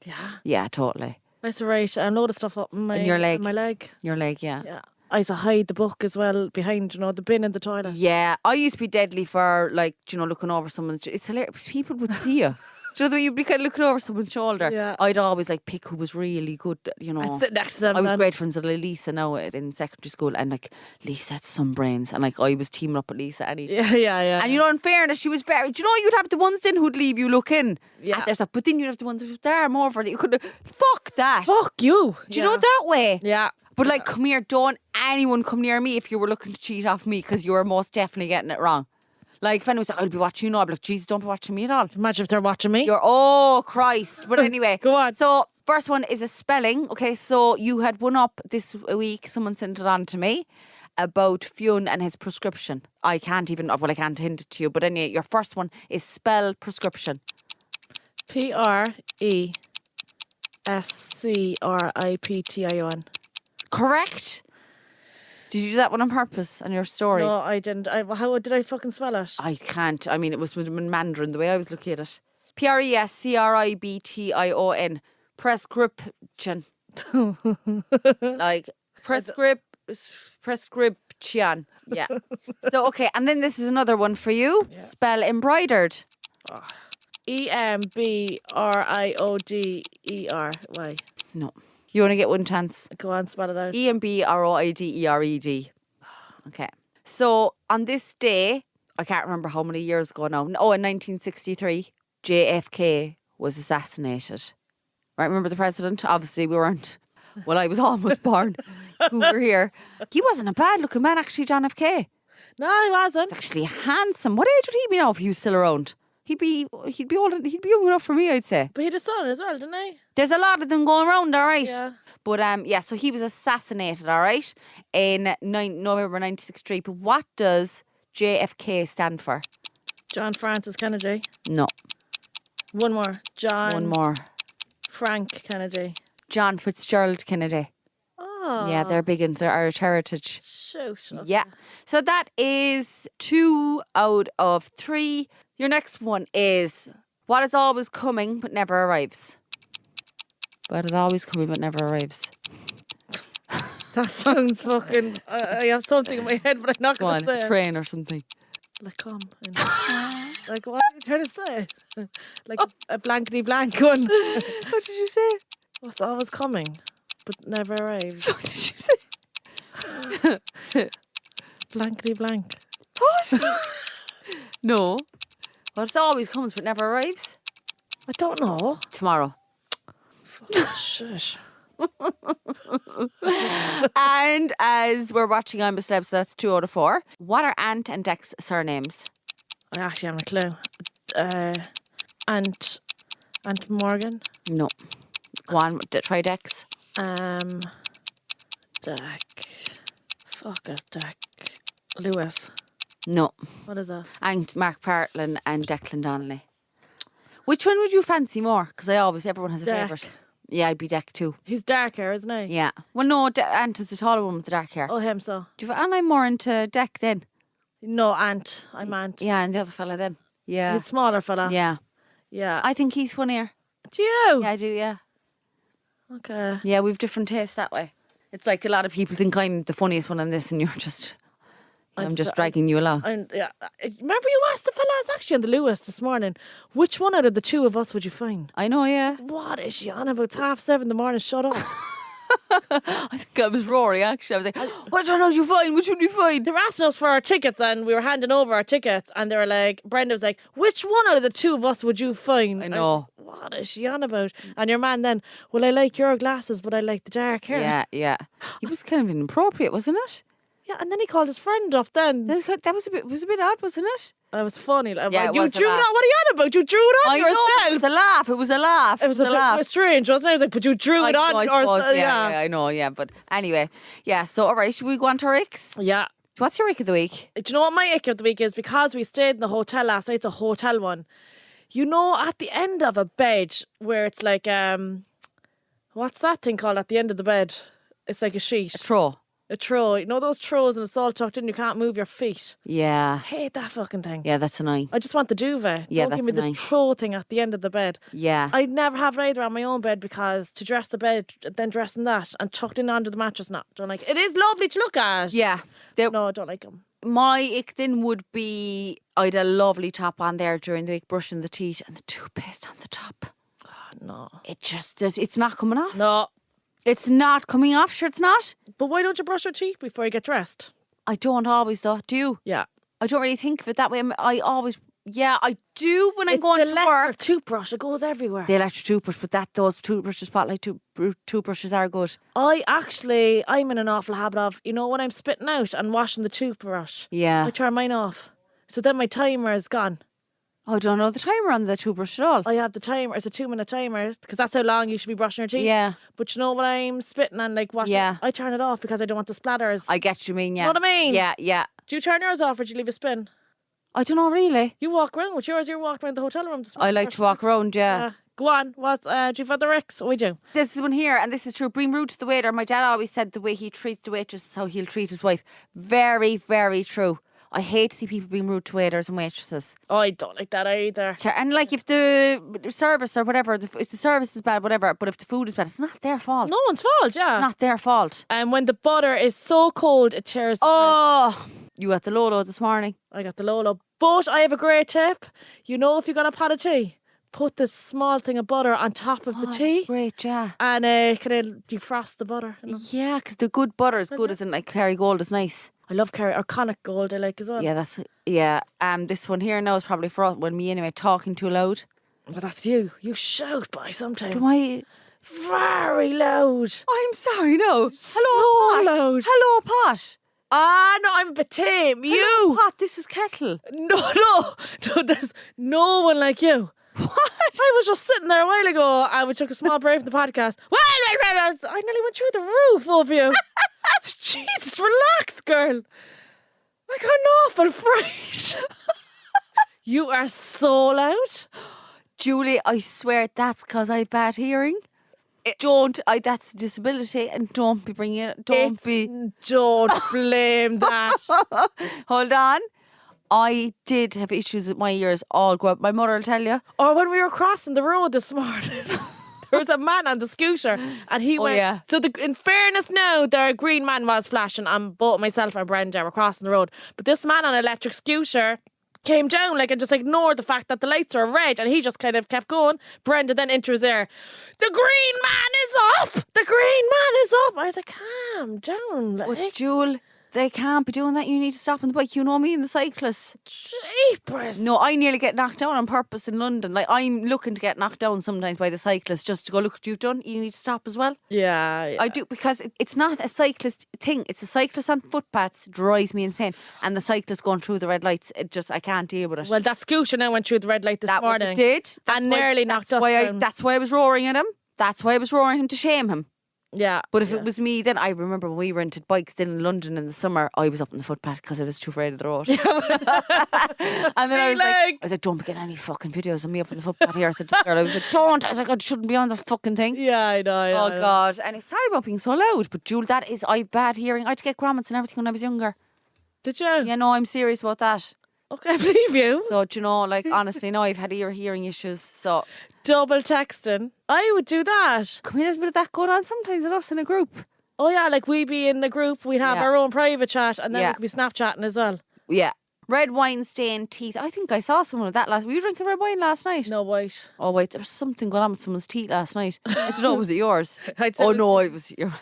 Speaker 1: Yeah.
Speaker 2: Yeah, totally.
Speaker 1: That's right. A load of stuff up in
Speaker 2: your leg.
Speaker 1: In my leg.
Speaker 2: Your leg, yeah.
Speaker 1: Yeah. I used to hide the book as well behind, the bin in the toilet.
Speaker 2: Yeah, I used to be deadly for, looking over someone. It's hilarious. People would see you. Do you know the way you'd be kind of looking over someone's shoulder?
Speaker 1: Yeah.
Speaker 2: I'd always pick who was really good,
Speaker 1: I'd sit next to them.
Speaker 2: I was great friends with Lisa now in secondary school, and Lisa had some brains, and I was teaming up with Lisa any time.
Speaker 1: Yeah.
Speaker 2: And in fairness, she was very. Do you know you'd have the ones then who'd leave you looking at their stuff, but then you'd have the ones who'd there more for that you could. Fuck that.
Speaker 1: Fuck you.
Speaker 2: Do you know that way?
Speaker 1: Yeah.
Speaker 2: But come here, don't anyone come near me if you were looking to cheat off me because you were most definitely getting it wrong. If anyone's like, I'll be watching you, I'll be like, Jesus, don't be watching me at all.
Speaker 1: Imagine if they're watching me.
Speaker 2: Oh, Christ. But anyway.
Speaker 1: Go on.
Speaker 2: So, first one is a spelling. Okay, so you had one up this week. Someone sent it on to me about Fionn and his prescription. I can't hint it to you. But anyway, your first one is spell prescription.
Speaker 1: PRESCRIPTION.
Speaker 2: Correct. Did you do that one on purpose on your story?
Speaker 1: No, I didn't. How did I fucking spell it?
Speaker 2: I can't. I mean, it was in Mandarin the way I was looking at it. PRESCRIBTION. Prescription. Prescription. Yeah. So, okay. And then this is another one for you. Yeah. Spell embroidered.
Speaker 1: EMBRIODERY.
Speaker 2: No. You only get one chance.
Speaker 1: Go on, spell it out.
Speaker 2: EMBROIDERED. Okay. So on this day, I can't remember how many years ago now. Oh, in 1963, JFK was assassinated. Right, remember the president? Obviously, we weren't. Well, I was almost born. We were here. He wasn't a bad looking man, actually, John F. K.
Speaker 1: No, he wasn't.
Speaker 2: He's actually handsome. What age would he be now if he was still around? He'd be old. He'd be young enough for me, I'd say.
Speaker 1: But he had a son as well, didn't he?
Speaker 2: There's a lot of them going around, all right.
Speaker 1: Yeah.
Speaker 2: But so he was assassinated, all right, in November 1963. But what does JFK stand for?
Speaker 1: John Francis Kennedy.
Speaker 2: No.
Speaker 1: One more.
Speaker 2: One more.
Speaker 1: Frank Kennedy.
Speaker 2: John Fitzgerald Kennedy.
Speaker 1: Oh.
Speaker 2: Yeah, they're big into Irish heritage.
Speaker 1: Shoot. Okay.
Speaker 2: Yeah. So that is 2 out of 3. Your next one is what is always coming but never arrives. What is always coming but never arrives.
Speaker 1: That sounds fucking. I have something in my head, but I'm not going to say
Speaker 2: a train or something.
Speaker 1: Like come. Like what are you trying to say? Like a blankety blank one.
Speaker 2: What did you say?
Speaker 1: What's always coming but never arrives.
Speaker 2: What did you say?
Speaker 1: Blankety blank.
Speaker 2: What? No. What always comes but never arrives?
Speaker 1: I don't know.
Speaker 2: Tomorrow.
Speaker 1: Shit.
Speaker 2: And as we're watching I'm a Celeb, so that's 2 out of 4. What are Ant and Dec's surnames?
Speaker 1: I actually have a clue. Ant Morgan?
Speaker 2: No. Go on, try Dex.
Speaker 1: Deck. Fuck it, Jack. Lewis.
Speaker 2: No.
Speaker 1: What is that?
Speaker 2: And Mark Partlin and Declan Donnelly. Which one would you fancy more? Because everyone has a favourite. Yeah, I'd be Deck too.
Speaker 1: He's dark hair, isn't he?
Speaker 2: Yeah. Well, no, Anton's the taller one with the dark hair.
Speaker 1: Oh, him so.
Speaker 2: And I'm more into Deck then.
Speaker 1: No, Ant. I'm Ant.
Speaker 2: Yeah, and the other fella then. Yeah.
Speaker 1: He's smaller fella.
Speaker 2: Yeah.
Speaker 1: Yeah.
Speaker 2: I think he's funnier.
Speaker 1: Do you?
Speaker 2: Yeah, I do, yeah.
Speaker 1: Okay.
Speaker 2: Yeah, we've different tastes that way. It's like a lot of people think I'm the funniest one on this and you're just... I'm just dragging you along.
Speaker 1: Yeah. Remember you asked the fellas actually on the Lewis this morning, which one out of the two of us would you find?
Speaker 2: I know, yeah.
Speaker 1: What is she on about? It's 7:30 in the morning. Shut up.
Speaker 2: I think I was roaring actually. I was like, which one did you find? Which one did you find?
Speaker 1: They were asking us for our tickets and we were handing over our tickets and they were like, Brenda was like, which one out of the two of us would you find?
Speaker 2: I know.
Speaker 1: What is she on about? And your man then, well, I like your glasses, but I like the dark hair.
Speaker 2: Yeah, yeah. He was kind of inappropriate, wasn't it?
Speaker 1: Yeah, and then he called his friend up then.
Speaker 2: That was a bit odd, wasn't it?
Speaker 1: It was funny.
Speaker 2: Yeah,
Speaker 1: you drew it on. What are you on about? You drew it on yourself.
Speaker 2: Know, it was a laugh. It was a laugh.
Speaker 1: It was a laugh. Bit strange, wasn't it? I was like, but you drew it on.
Speaker 2: I suppose, yeah, I know, yeah. But anyway, yeah. So, all right, should we go on to our icks?
Speaker 1: Yeah.
Speaker 2: What's your ick of the week?
Speaker 1: Do you know what my ick of the week is? Because we stayed in the hotel last night. It's a hotel one. You know, at the end of a bed where it's like, what's that thing called at the end of the bed? It's like a sheet.
Speaker 2: A throw.
Speaker 1: A throw. You know those throws and it's all tucked in, you can't move your feet.
Speaker 2: Yeah.
Speaker 1: I hate that fucking thing.
Speaker 2: Yeah, that's annoying.
Speaker 1: I just want the duvet.
Speaker 2: Yeah,
Speaker 1: Don't give me the throw thing at the end of the bed.
Speaker 2: Yeah.
Speaker 1: I'd never have it either on my own bed because to dress the bed, then dressing that and tucked in under the mattress, not. Don't like it. It is lovely to look at.
Speaker 2: Yeah.
Speaker 1: No, I don't like them.
Speaker 2: My ick then would be, I had a lovely top on there during the week, brushing the teeth and the toothpaste on the top.
Speaker 1: Oh, no.
Speaker 2: It's not coming off.
Speaker 1: No.
Speaker 2: It's not coming off, sure it's not.
Speaker 1: But why don't you brush your teeth before you get dressed?
Speaker 2: I don't always though, do you?
Speaker 1: Yeah.
Speaker 2: I don't really think of it that way. I do when I'm going to work.
Speaker 1: The electric toothbrush, it goes everywhere.
Speaker 2: The electric toothbrush, but those toothbrushes, spotlight toothbrushes are good.
Speaker 1: I'm in an awful habit of, when I'm spitting out and washing the toothbrush.
Speaker 2: Yeah.
Speaker 1: I turn mine off. So then my timer is gone.
Speaker 2: I don't know the timer on the toothbrush at all.
Speaker 1: I have the timer. It's a 2-minute timer because that's how long you should be brushing your teeth.
Speaker 2: Yeah.
Speaker 1: But when I'm spitting and like washing, I turn it off because I don't want the splatters.
Speaker 2: I get what you mean, yeah.
Speaker 1: You know what I mean?
Speaker 2: Yeah, yeah.
Speaker 1: Do you turn yours off or do you leave a spin?
Speaker 2: I don't know really.
Speaker 1: You walk around with yours. You're walking around the hotel room.
Speaker 2: I like to walk around, yeah.
Speaker 1: Go on. What? Do you have other icks? We do.
Speaker 2: This is one here, and this is true. Being rude to the waiter. My dad always said the way he treats the waitress is how he'll treat his wife. Very, very true. I hate to see people being rude to waiters and waitresses.
Speaker 1: Oh, I don't like that either.
Speaker 2: And like if the service or whatever, if the service is bad, whatever, but if the food is bad, it's not their fault.
Speaker 1: No one's fault, yeah.
Speaker 2: It's not their fault.
Speaker 1: And when the butter is so cold, it tears the bread.
Speaker 2: Oh, you got the Lolo this morning.
Speaker 1: I got the Lolo. But I have a great tip. If you got a pot of tea, put the small thing of butter on top of the tea.
Speaker 2: Great, yeah.
Speaker 1: And can I defrost the butter?
Speaker 2: Yeah, because the good butter is good, isn't it? Like Kerrygold is nice.
Speaker 1: I love Kerry or Connacht Gold. I like as well.
Speaker 2: Yeah, this one here now is probably for us when me anyway talking too loud.
Speaker 1: But that's you. You shout by sometimes.
Speaker 2: Do I?
Speaker 1: Very loud.
Speaker 2: I'm sorry, no.
Speaker 1: So
Speaker 2: Hello, Pot.
Speaker 1: loud.
Speaker 2: Hello, Pot.
Speaker 1: No, I'm a bit tame.
Speaker 2: Hello, Pot, this is Kettle.
Speaker 1: No, there's no one like you.
Speaker 2: What?
Speaker 1: I was just sitting there a while ago and we took a small break from the podcast. I nearly went through the roof over you. Jesus, relax, girl. Like I'm awful fright. You are so loud.
Speaker 2: Julie, I swear that's because I have bad hearing. That's a disability and don't be bringing it. Don't
Speaker 1: blame that.
Speaker 2: Hold on. I did have issues with my ears all growing up. My mother will tell you.
Speaker 1: Or when we were crossing the road this morning, there was a man on the scooter and he went. Yeah. So in fairness now, the green man was flashing and both myself and Brenda were crossing the road. But this man on an electric scooter came down and just ignored the fact that the lights were red and he just kind of kept going. Brenda then enters there. The green man is up! The green man is up! I was like, calm down.
Speaker 2: But Jewel, they can't be doing that. You need to stop on the bike. You know me and the cyclists.
Speaker 1: Jeepers.
Speaker 2: No, I nearly get knocked down on purpose in London. Like I'm looking to get knocked down sometimes by the cyclists just to go, look what you've done. You need to stop as well.
Speaker 1: Yeah.
Speaker 2: I do, because it's not a cyclist thing. It's a cyclist on footpaths drives me insane. And the cyclist going through the red lights, I can't deal with it.
Speaker 1: Well, that scooter now went through the red light this morning.
Speaker 2: It did.
Speaker 1: And nearly knocked us down.
Speaker 2: That's why I was roaring at him. That's why I was roaring at him to shame him.
Speaker 1: Yeah.
Speaker 2: But if it was me, then I remember when we rented bikes in London in the summer, I was up on the footpath because I was too afraid of the road. And then I was like, don't be getting any fucking videos of me up on the footpath here. I said to the girl, I was like, don't. I was like, I shouldn't be on the fucking thing.
Speaker 1: Yeah, I know.
Speaker 2: Oh, God. And sorry about being so loud, but Jewel, I have bad hearing. I had to get grommets and everything when I was younger.
Speaker 1: Did you?
Speaker 2: Yeah, no, I'm serious about that.
Speaker 1: Okay, I believe you.
Speaker 2: So, do you know, like, honestly, no, I've had hearing issues, so.
Speaker 1: Double texting. I would do that.
Speaker 2: Come here, there's a bit of that going on sometimes with us in a group.
Speaker 1: Oh, yeah, like we'd be in a group, we'd have our own private chat, and then we could be Snapchatting as well.
Speaker 2: Yeah. Red wine stained teeth. I think I saw someone with that last. Were you drinking red wine last night?
Speaker 1: No, white.
Speaker 2: Oh, wait, there was something going on with someone's teeth last night. I don't know, was it yours?
Speaker 1: No,
Speaker 2: it was yours.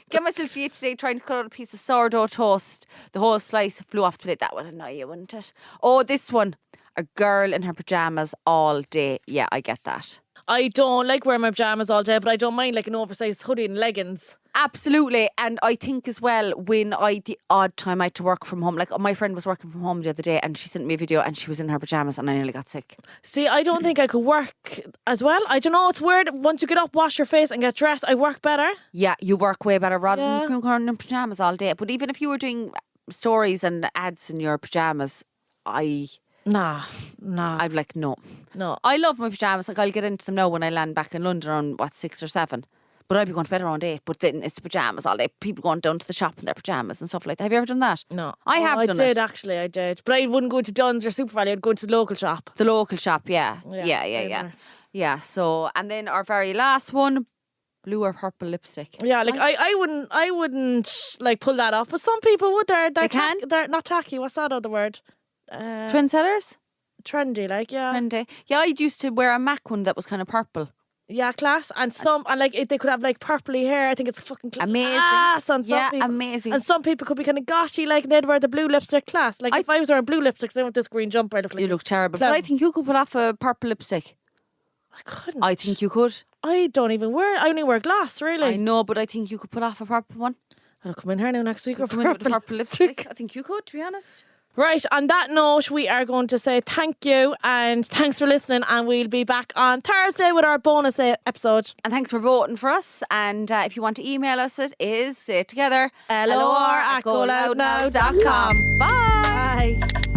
Speaker 2: Get myself the today trying to cut out a piece of sourdough toast. The whole slice flew off the plate. That would annoy you, wouldn't it? Oh, this one. A girl in her pyjamas all day. Yeah, I get that.
Speaker 1: I don't like wearing my pyjamas all day, but I don't mind like an oversized hoodie and leggings.
Speaker 2: Absolutely. And I think as well, when the odd time I had to work from home, like my friend was working from home the other day and she sent me a video and she was in her pyjamas and I nearly got sick.
Speaker 1: See, I don't think I could work as well. I don't know, it's weird. Once you get up, wash your face and get dressed, I work better.
Speaker 2: Yeah, you work way better rather than going in pyjamas all day. But even if you were doing stories and ads in your pyjamas,
Speaker 1: Nah.
Speaker 2: I'm like, no.
Speaker 1: I
Speaker 2: love my pyjamas. Like, I'll get into them now when I land back in London on 6 or 7. But I'd be going to bed around 8. But then it's the pyjamas all day. People going down to the shop in their pyjamas and stuff like that. Have you ever done that?
Speaker 1: No.
Speaker 2: I have done it.
Speaker 1: I did actually, I did. But I wouldn't go to Dunn's or Super Value. I'd go to the local shop.
Speaker 2: The local shop, yeah. Yeah, so, and then our very last one, blue or purple lipstick.
Speaker 1: Yeah, like I wouldn't like pull that off. But some people would. They're not tacky. What's that other word?
Speaker 2: Trendsetters?
Speaker 1: Trendy, like, yeah.
Speaker 2: Trendy. Yeah, I used to wear a MAC one that was kind of purple.
Speaker 1: Yeah, class. And they could have like purpley hair. I think it's fucking class.
Speaker 2: Amazing.
Speaker 1: On some people.
Speaker 2: Amazing.
Speaker 1: And some people could be kind of goshy, like they'd wear the blue lipstick class. Like if I was wearing blue lipstick, then with this green jumper, I look like
Speaker 2: you look terrible. But I think you could put off a purple lipstick.
Speaker 1: I couldn't.
Speaker 2: I think you could.
Speaker 1: I only wear glass, really.
Speaker 2: I know, but I think you could put off a purple one.
Speaker 1: I'll come in here now next week with
Speaker 2: purple lipstick. I think you could, to be honest.
Speaker 1: Right, on that note, we are going to say thank you and thanks for listening, and we'll be back on Thursday with our bonus episode.
Speaker 2: And thanks for voting for us. And if you want to email us, it is, say it together,
Speaker 1: LOR@GoLoudNow.com.
Speaker 2: Bye.
Speaker 1: Bye.